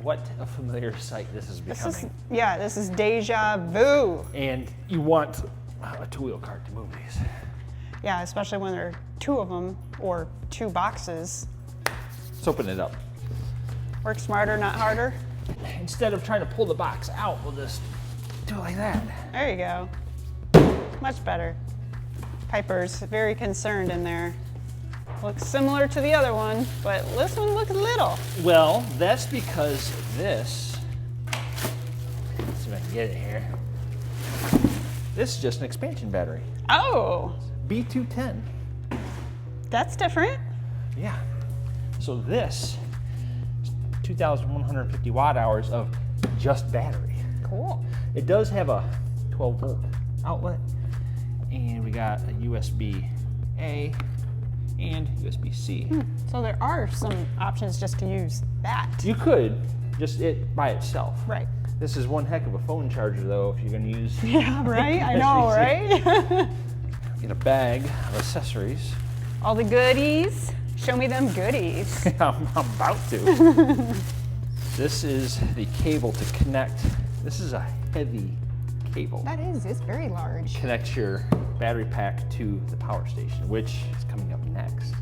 what a familiar sight this is becoming. This is deja vu. And you want a two-wheel cart to move these. Yeah, especially when there are two of them or two boxes. Let's open it up. Work smarter, not harder. Instead of trying to pull the box out, we'll just do it like that. There you go. Much better. Piper's very concerned in there. Looks similar to the other one, but this one looks little. Well, that's because this, let's see if I can get it here. This is just an expansion battery. Oh. B210. That's different. Yeah. So this is 2,150 watt hours of just battery. Cool. It does have a 12 volt outlet, and we got a USB-A and USB-C. So there are some options just to use that. You could, just it by itself. Right. This is one heck of a phone charger though, if you're gonna use. Yeah, right? I know, right? Get a bag of accessories. All the goodies. Show me them goodies. I'm about to. This is the cable to connect. This is a heavy cable. That is, it's very large. Connects your battery pack to the power station, which is coming up next.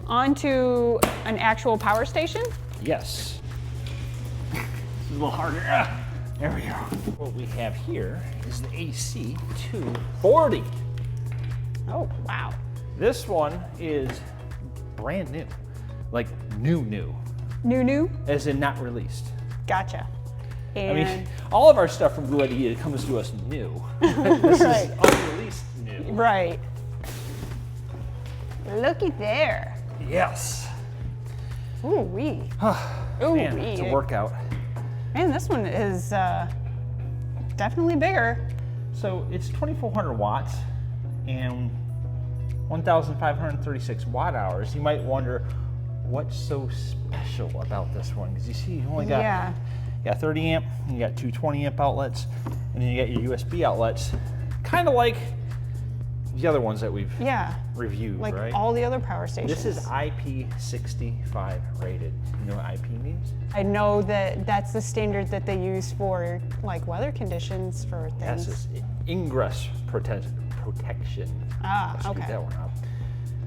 Onto an actual power station? Yes. This is a little harder. There we go. What we have here is the AC240. Oh, wow. This one is brand new. Like new. New? As in not released. Gotcha. And I mean, all of our stuff from Bluetti comes to us new. This is unreleased new. Right. Looky there. Yes. Ooh wee. Ooh Man, wee. it's a workout. Man, this one is definitely bigger. So it's 2,400 watts and 1,536 watt hours. You might wonder what's so special about this one, because you see you only got 30 amp, you got two 20 amp outlets, and then you got your USB outlets, kind of like the other ones that we've reviewed, like right? all the other power stations. This is IP65 rated. You know what IP means? I know that that's the standard that they use for like weather conditions for things. Yes, it's ingress protection. Ah, Let's okay. get that one out.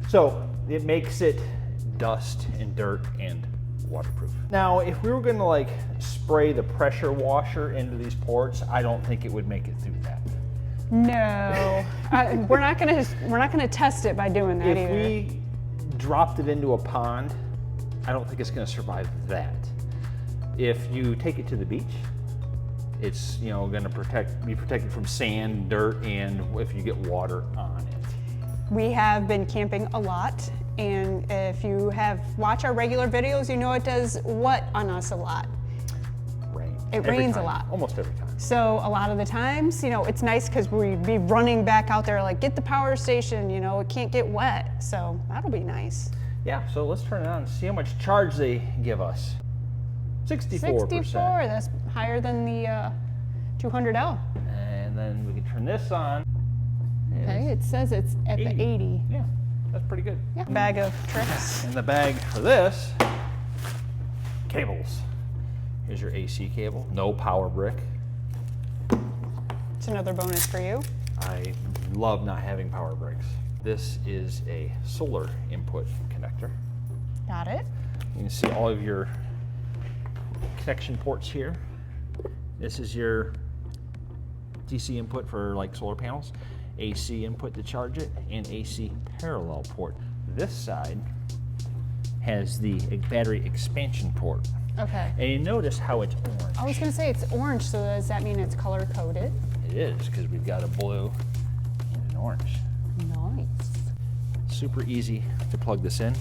So it makes it dust and dirt and waterproof. Now, if we were going to like spray the pressure washer into these ports, I don't think it would make it through that. No, we're not gonna test it by doing that If either. we dropped it into a pond, I don't think it's going to survive that. If you take it to the beach, it's going to be protected from sand, dirt, and if you get water on it. We have been camping a lot, and if you have watched our regular videos, you know it does what on us a lot? Rain. It rains a lot. Almost every time. So a lot of the times, it's nice because we'd be running back out there like, get the power station, it can't get wet. So that'll be nice. Yeah, so let's turn it on and see how much charge they give us. 64%. 64, that's higher than the 200L. And then we can turn this on. Okay, it says it's at the 80. Yeah, that's pretty good. Yeah. Bag of tricks. In the bag for this, cables. Here's your AC cable, no power brick. It's another bonus for you. I love not having power bricks. This is a solar input connector. Got it. You can see all of your connection ports here. This is your DC input for like solar panels, AC input to charge it, and AC parallel port. This side has the battery expansion port. Okay. And you notice how it's orange. I was gonna say it's orange, so does that mean it's color coded? It is, because we've got a blue and an orange. Nice. Super easy to plug this in.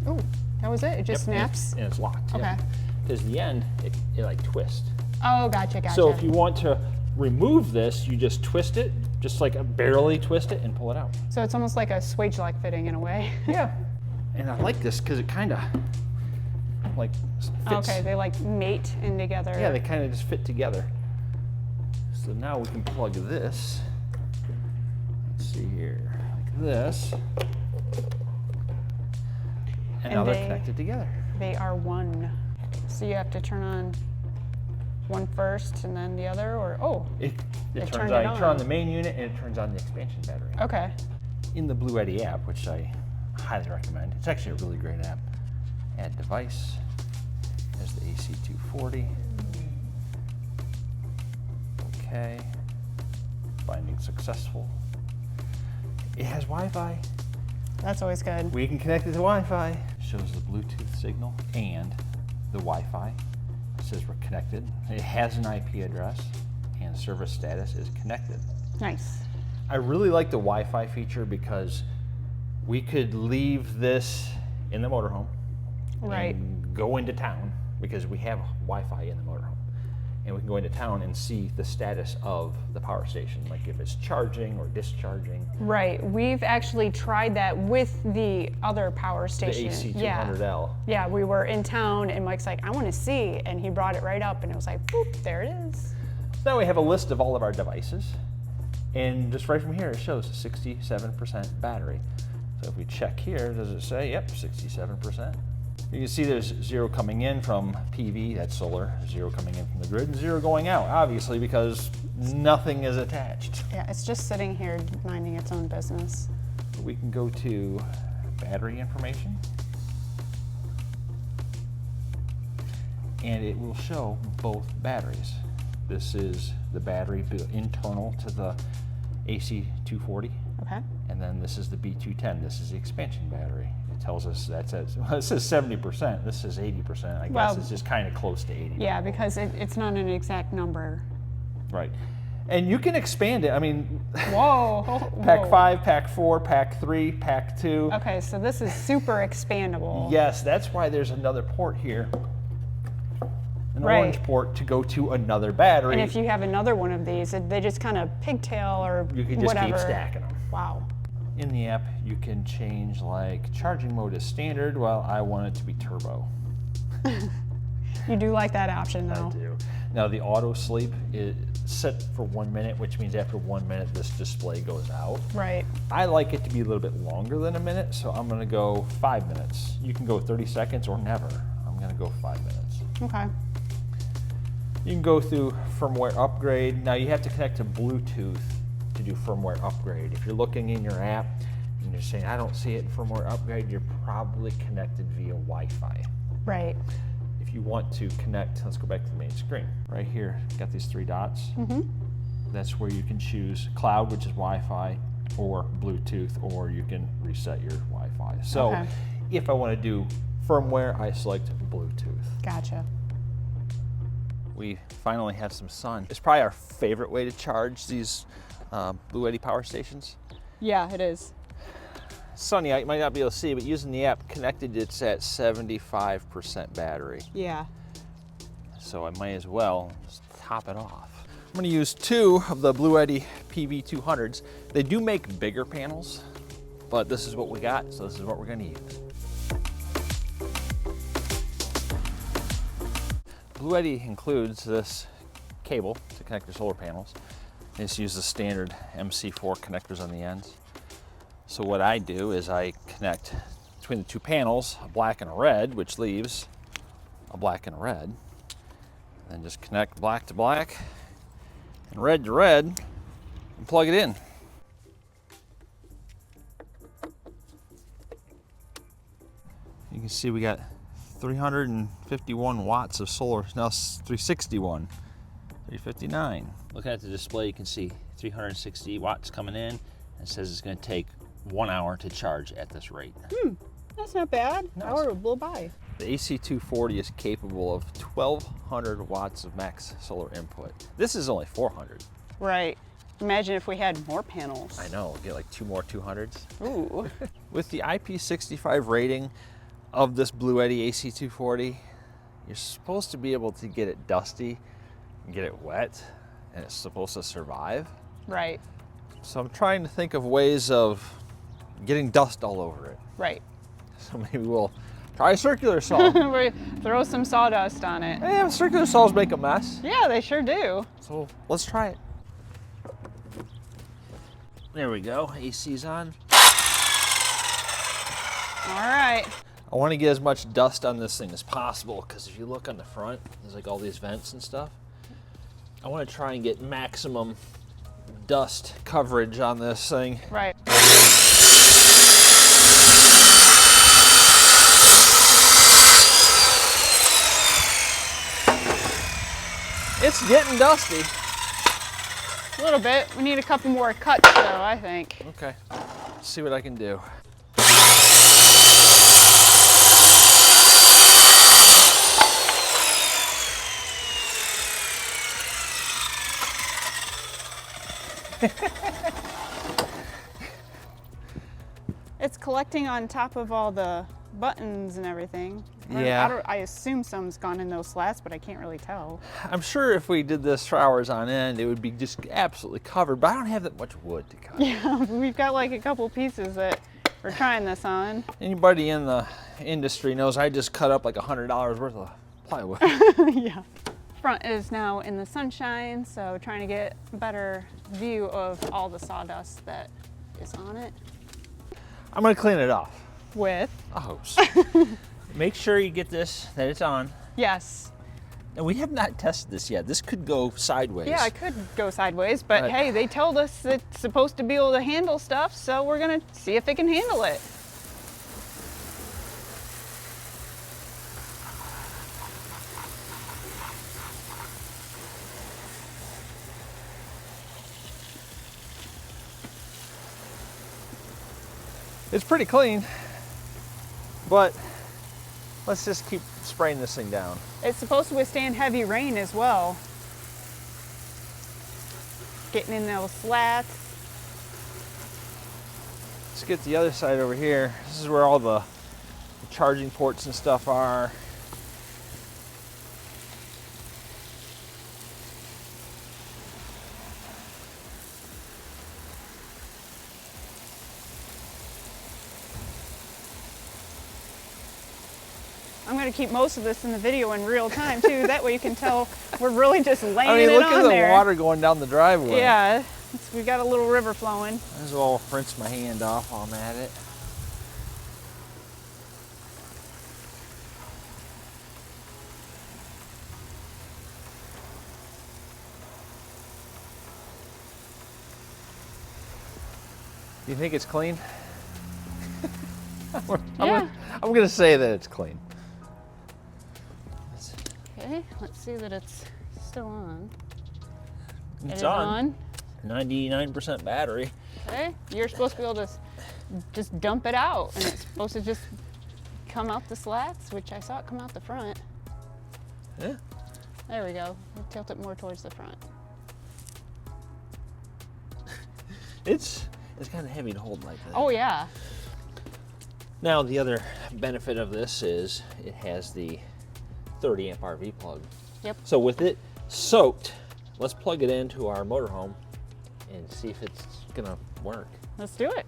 Oh, that was it? It just Yep, snaps? and it's locked. Okay. Because the end, it like twists. Oh, gotcha. So if you want to remove this, you just twist it, just like barely twist it and pull it out. So it's almost like a swage-like fitting in a way. Yeah. And I like this because it kind of like fits. Okay, they like mate in together. Yeah, they kind of just fit together. So now we can plug this. Let's see here, like this. And now they're connected together. They are one. So you have to turn on one first and then the other, or It turns turned on. it You on. turn on the main unit and it turns on the expansion battery. Okay. In the Bluetti app, which I highly recommend. It's actually a really great app. Add device. There's the AC240. Okay. Binding successful. It has Wi-Fi. That's always good. We can connect it to Wi-Fi. Shows the Bluetooth signal and the Wi-Fi. It says we're connected. It has an IP address and service status is connected. Nice. I really like the Wi-Fi feature because we could leave this in the motorhome Right. and go into town because we have Wi-Fi in the motorhome. And we can go into town and see the status of the power station, like if it's charging or discharging. Right. We've actually tried that with the other power The station. AC240L. Yeah, we were in town and Mike's like, I want to see. And he brought it right up and it was like, boop, there it is. So now we have a list of all of our devices. And just right from here, it shows 67% battery. So if we check here, does it say, yep, 67%. You can see there's 0 coming in from PV, that's solar, 0 coming in from the grid, and 0 going out, obviously, because nothing is attached. Yeah, it's just sitting here minding its own business. We can go to battery information. And it will show both batteries. This is the battery internal to the AC240. Okay. And then this is the B210. This is the expansion battery. It tells us it says 70%. This is 80%. I guess it's just kind of close to 80. Yeah, because it's not an exact number. Right. And you can expand it. I mean, Whoa. pack 5, pack 4, pack 3, pack 2. Okay, so this is super expandable. Yes, that's why there's another port here. An orange port to go to another battery. And if you have another one of these, they just kind of pigtail or you can just whatever. keep stacking them. Wow. In the app, you can change like charging mode is standard. Well, I want it to be turbo. You do like that option though. I do. Now the auto sleep is set for 1 minute, which means after 1 minute this display goes out. Right. I like it to be a little bit longer than a minute, so I'm gonna go 5 minutes. You can go 30 seconds or never. I'm gonna go 5 minutes. Okay. You can go through firmware upgrade. Now you have to connect to Bluetooth to do firmware upgrade. If you're looking in your app and you're saying, I don't see it in firmware upgrade, you're probably connected via Wi-Fi. Right. If you want to connect, let's go back to the main screen. Right here, got these 3 dots. That's where you can choose cloud, which is Wi-Fi, or Bluetooth, or you can reset your Wi-Fi. So if I want to do firmware, I select Bluetooth. Gotcha. We finally have some sun. It's probably our favorite way to charge these Bluetti power stations. Yeah, it is. Sunny, I might not be able to see, but using the app connected, it's at 75% battery. Yeah. So I might as well just top it off. I'm gonna use 2 of the Bluetti PV200s. They do make bigger panels, but this is what we got, so this is what we're gonna use. Bluetti includes this cable to connect your solar panels. They just use the standard MC4 connectors on the ends. So what I do is I connect between the 2 panels, a black and a red, which leaves a black and a red. Then just connect black to black and red to red and plug it in. You can see we got 351 watts of solar, now 361, 359. Looking at the display, you can see 360 watts coming in. It says it's going to take 1 hour to charge at this rate. That's not bad. No. Hour blew by. The AC240 is capable of 1,200 watts of max solar input. This is only 400. Right. Imagine if we had more panels. I know, get like 2 more 200s. Ooh. With the IP65 rating of this Bluetti AC240, you're supposed to be able to get it dusty and get it wet, and it's supposed to survive. Right. So I'm trying to think of ways of getting dust all over it. Right. So maybe we'll try circular saw. Throw some sawdust on it. Yeah, circular saws make a mess. Yeah, they sure do. So let's try it. There we go, AC's on. All right. I want to get as much dust on this thing as possible, because if you look on the front, there's like all these vents and stuff. I want to try and get maximum dust coverage on this thing. Right. It's getting dusty. A little bit. We need a couple more cuts though, I think. Okay, let's see what I can do. It's collecting on top of all the buttons and everything. Yeah. I assume some's gone in those slats, but I can't really tell. I'm sure if we did this for hours on end, it would be just absolutely covered, but I don't have that much wood to cut. Yeah, we've got like a couple pieces that we're trying this on. Anybody in the industry knows I just cut up like $100 worth of plywood. Yeah. Front is now in the sunshine, so trying to get a better view of all the sawdust that is on it. I'm gonna clean it off. With? A hose. Make sure you get this, that it's on. Yes. And we have not tested this yet. This could go sideways. Yeah, it could go sideways, but hey, they told us it's supposed to be able to handle stuff, so we're gonna see if it can handle it. It's pretty clean, but let's just keep spraying this thing down. It's supposed to withstand heavy rain as well. Getting in those slats. Let's get the other side over here. This is where all the charging ports and stuff are. I'm going to keep most of this in the video in real time too. That way you can tell we're really just laying I mean, it look on at the there. water going down the driveway. Yeah, we got a little river flowing. Might as well rinse my hand off while I'm at it. Do you think it's clean? I'm gonna say that it's clean. Okay, let's see that it's still on. It's It is on. 99% battery. Okay, you're supposed to be able to just dump it out, and it's supposed to just come out the slats, which I saw it come out the front. Yeah. There we go. We'll tilt it more towards the front. It's kind of heavy to hold like that. Oh yeah. Now the other benefit of this is it has the 30 amp RV plug. Yep. So with it soaked, let's plug it into our motorhome and see if it's gonna work. Let's do it.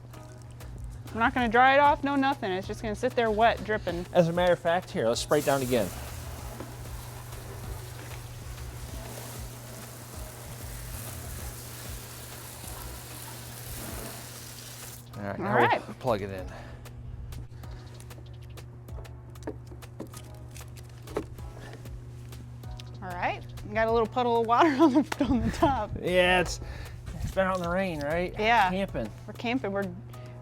We're not gonna dry it off, no nothing. It's just gonna sit there wet, dripping. As a matter of fact, here, let's spray it down again. All right, now we'll plug it in. All right, got a little puddle of water on the top. Yeah, it's been out in the rain, right? Yeah. Camping. We're camping, we're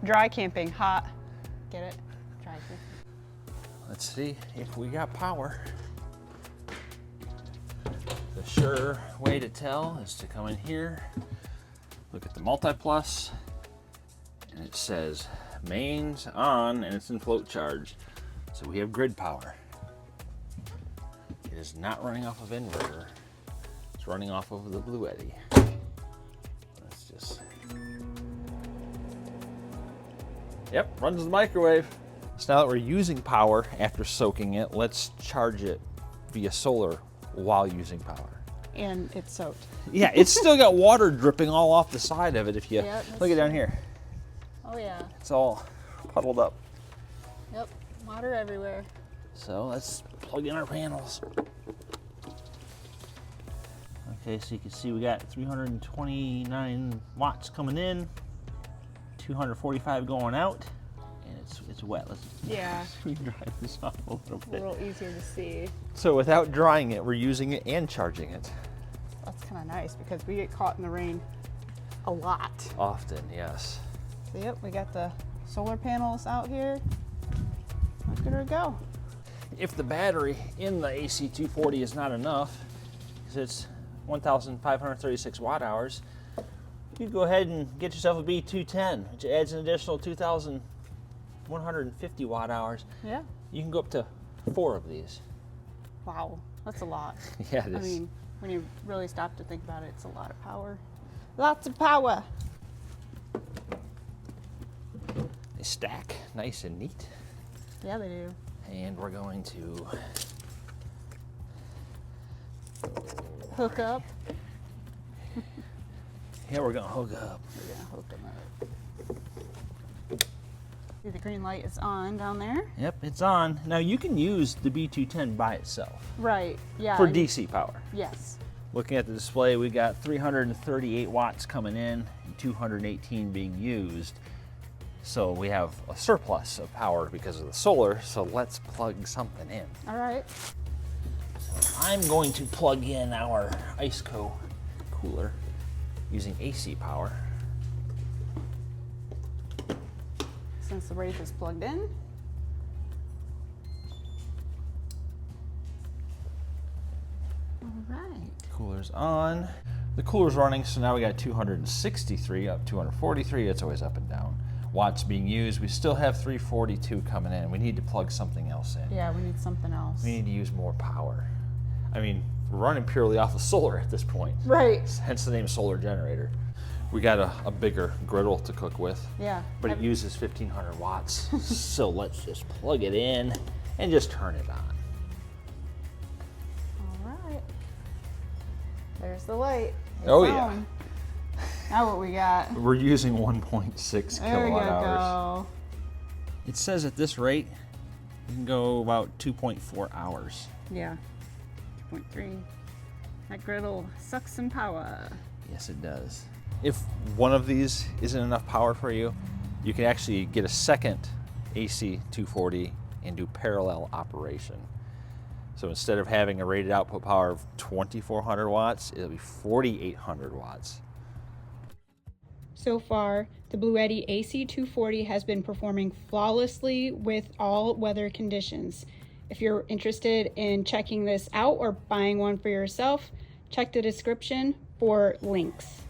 dry camping, hot. Get it? Dry camping. Let's see if we got power. The sure way to tell is to come in here, look at the multi-plus, and it says mains on, and it's in float charge. So we have grid power. It is not running off of inverter. It's running off of the Bluetti. Let's just... Yep, runs the microwave. So now that we're using power after soaking it, let's charge it via solar while using power. And it's soaked. Yeah, it's still got water dripping all off the side of it if you look at down here. Oh yeah. It's all puddled up. Yep, water everywhere. So let's plug in our panels. Okay, so you can see we got 329 watts coming in, 245 going out, and it's wet. Let's dry this off a little A bit. little easier to see. So without drying it, we're using it and charging it. That's kind of nice because we get caught in the rain a lot. Often, yes. So yep, we got the solar panels out here. Look at her go. If the battery in the AC240 is not enough, because it's 1,536 watt hours, you go ahead and get yourself a B210, which adds an additional 2,150 watt hours. Yeah. You can go up to 4 of these. Wow, that's a lot. Yeah, it is. I mean, when you really stop to think about it, it's a lot of power. Lots of power. They stack nice and neat. Yeah, they do. And we're going to Hook up. yeah, we're gonna hook up. We're gonna hook them up. See, the green light is on down there. Yep, it's on. Now you can use the B210 by itself Right. Yeah. for DC power. Yes. Looking at the display, we got 338 watts coming in and 218 being used. So we have a surplus of power because of the solar, so let's plug something in. All right. I'm going to plug in our IceCo cooler using AC power. Since the Wraith is plugged in. All right. Cooler's on. The cooler's running, so now we got 263 up 243. It's always up and down. Watts being used. We still have 342 coming in. We need to plug something else in. Yeah, we need something else. We need to use more power. I mean, we're running purely off of solar at this point. Right. Hence the name solar generator. We got a bigger griddle to cook with. Yeah. But it uses 1,500 watts. So let's just plug it in and just turn it on. All right. There's the light. It's Oh, yeah. on. Now what we got? We're using 1.6 There you kilowatt hours. go. It says at this rate, you can go about 2.4 hours. Yeah. 2.3. That griddle sucks some power. Yes, it does. If one of these isn't enough power for you, you can actually get a second AC240 and do parallel operation. So instead of having a rated output power of 2,400 watts, it'll be 4,800 watts. So far, the Bluetti AC240 has been performing flawlessly with all weather conditions. If you're interested in checking this out or buying one for yourself, check the description for links.